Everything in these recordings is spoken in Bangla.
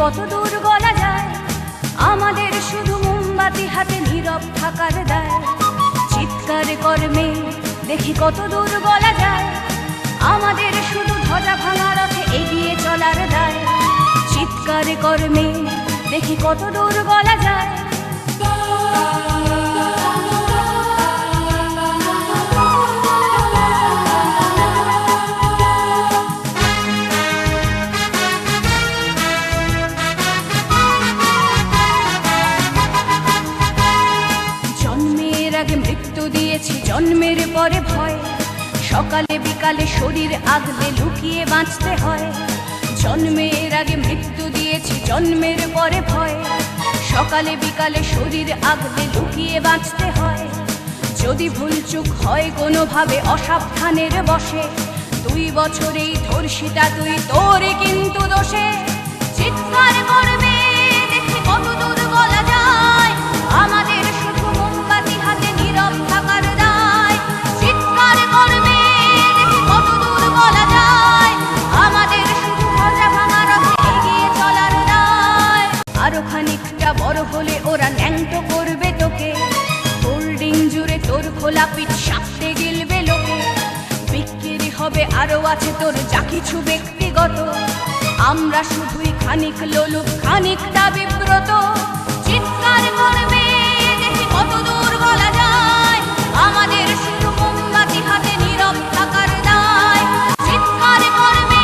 কত দূর গলা যায়, আমাদের শুধু মোমবাতি হাতে নীরব থাকার দায়। চিৎকার কর্মে দেখি কত দূর গলা যায়, আমাদের শুধু ধ্বজা ভাঙা রথে এগিয়ে চলার দায়। চিৎকার কর্মে দেখি কত দূর গলা যায়। জন্মের আগে মৃত্যু দিয়েছি, জন্মের পরে ভয়। সকালে বিকালে শরীর আগলে লুকিয়ে বাঁচতে হয়। জন্মের আগে মৃত্যু দিয়েছি, জন্মের পরে ভয়। সকালে বিকালে শরীর আগলে লুকিয়ে বাঁচতে হয়। যদি ভুলচুক হয় কোনোভাবে অসাবধানের বশে, 2 বছরেই ধর্ষিতা তুই, তোরে কিন্তু দোষে। চিৎকার করবে দেখি কত দূর গলা যায়, আমাদের শুধু মোমবাতি হাতে নীরব থাকার দায়। চিৎকার করবে দেখি কত দূর গলা যায়, আমাদের শুধু ধ্বজা ভাঙা রথে এগিয়ে চলার দায়। আরো খানিকটা বড় হলে ওরা ন্যাংটো করবে তোকে, হোল্ডিং জুড়ে তোর খোলা পিঠ সাপটে গিলবে লোকে। বিক্রি হবে আরো আছে তোর যা কিছু ব্যক্তিগত, আমরা শুধুই খানিক লোলুপ খানিকটা বিব্রত। চিৎকার করবে দেখি কত দূর গলা যায়, আমাদের শুধু মোমবাতি হাতে নীরব থাকার দায়। চিৎকার করবে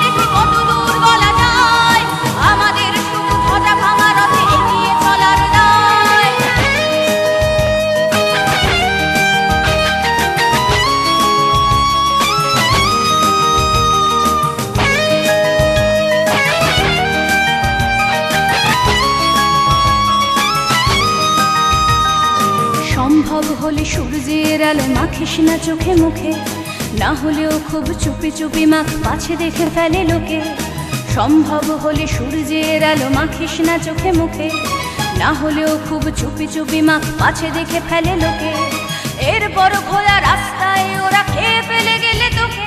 দেখি কত দূর গলা যায়, আমাদের শুধু ধ্বজা ভাঙা রথে এগিয়ে চলার দায়। সম্ভব হলে সূর্যের আলো মাখিস না চোখে মুখে, না হলেও খুব চুপি চুপি মাখ, পাছে দেখে ফেলে লোকে। সম্ভব হলে সূর্যের আলো মাখিস না চোখে মুখে, না হলেও খুব চুপি চুপি মাখ, পাছে দেখে ফেলে লোকে। এরপর খোলা রাস্তায় ওরা খেয়ে ফেলে গেলে তোকে,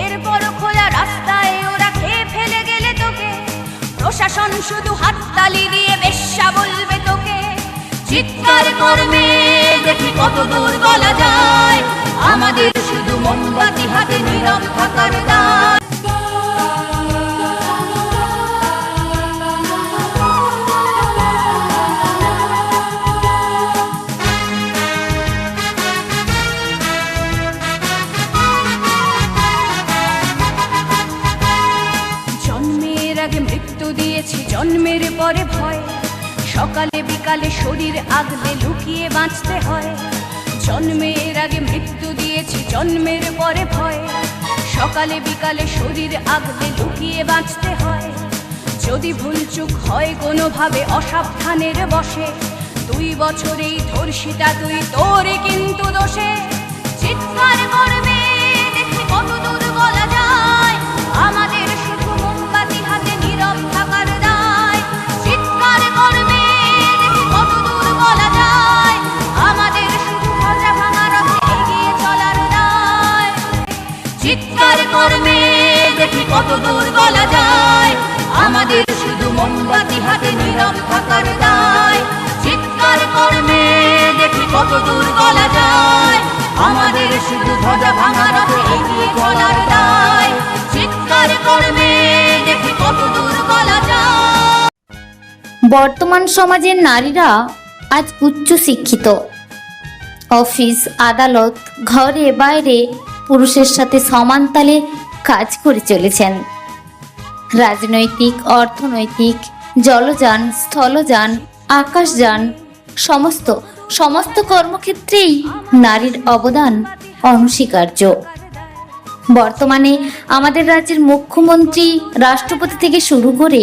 এরপর খোলা রাস্তায় ওরা খেয়ে ফেলে গেলে তোকে। প্রশাসন শুধু হাততালি দিয়ে বেশ্যা বলবে তোকে। চিৎকার করবে দেখি কত দূর গলা যায়, আমাদের শুধু মোমবাতি হাতে নীরব থাকার দায়। জন্মের আগে মৃত্যু দিয়েছি, জন্মের পরে ভয়। সকালে বিকালে শরীর আগলে লুকিয়ে বাঁচতে হয়। জন্মের আগে মৃত্যু দিয়েছি, জন্মের পরে ভয়। সকালে বিকালে শরীর আগলে লুকিয়ে বাঁচতে হয়। যদি ভুলচুক হয় কোনোভাবে অসাবধানের বশে, 2 বছরেই ধর্ষিতা তুই, তোরে কিন্তু দোষে। চিৎকার করবে দেখি কত দূর গলা যায়, আমাদের শুধু মোমবাতি হাতে নীরব থাকার দায়। চিৎকার করবে দেখি কত দূর গলা যায়, আমাদের শুধু ধ্বজা ভাঙা রথে এগিয়ে চলার দায়। চিৎকার করবে দেখি কত দূর গলা যায়, আমাদের শুধু মোমবাতি হাতে নীরব থাকার দায়। চিৎকার করবে দেখি কত দূর গলা যায়, আমাদের শুধু ধ্বজা ভাঙা রথে এগিয়ে চলার দায়। চিৎকার করবে দেখি কত দূর গলা যায়। বর্তমান সমাজের নারীরা আজ উচ্চ শিক্ষিত। অফিস আদালত ঘরে বাইরে পুরুষের সাথে সমান তালে কাজ করে চলেছেন। রাজনৈতিক, অর্থনৈতিক, জলযান, স্থলযান, আকাশযান সমস্ত কর্মক্ষেত্রেই নারীর অবদান অনস্বীকার্য। বর্তমানে আমাদের রাজ্যের মুখ্যমন্ত্রী, রাষ্ট্রপতি থেকে শুরু করে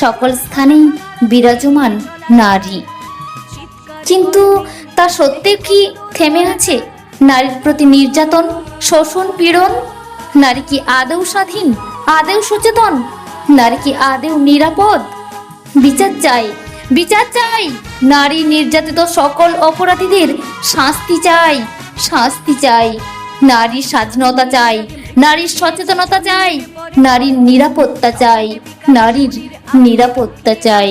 সকল স্থানেই বিরাজমান নারী। কিন্তু তা সত্ত্বেও কি থেমে আছে নারীর প্রতি নির্যাতন, শোষণ, পীড়ন? নারী কি আদৌ স্বাধীন, আদৌ সচেতন? নারী কি আদৌ নিরাপদ? বিচার চাই, বিচার চাই। নারী নির্যাতিত সকল অপরাধীদের শাস্তি চাই, শাস্তি চাই। নারীর স্বাধীনতা চাই, নারীর সচেতনতা চাই। নারীর নিরাপত্তা চাই, নারীর নিরাপত্তা চাই।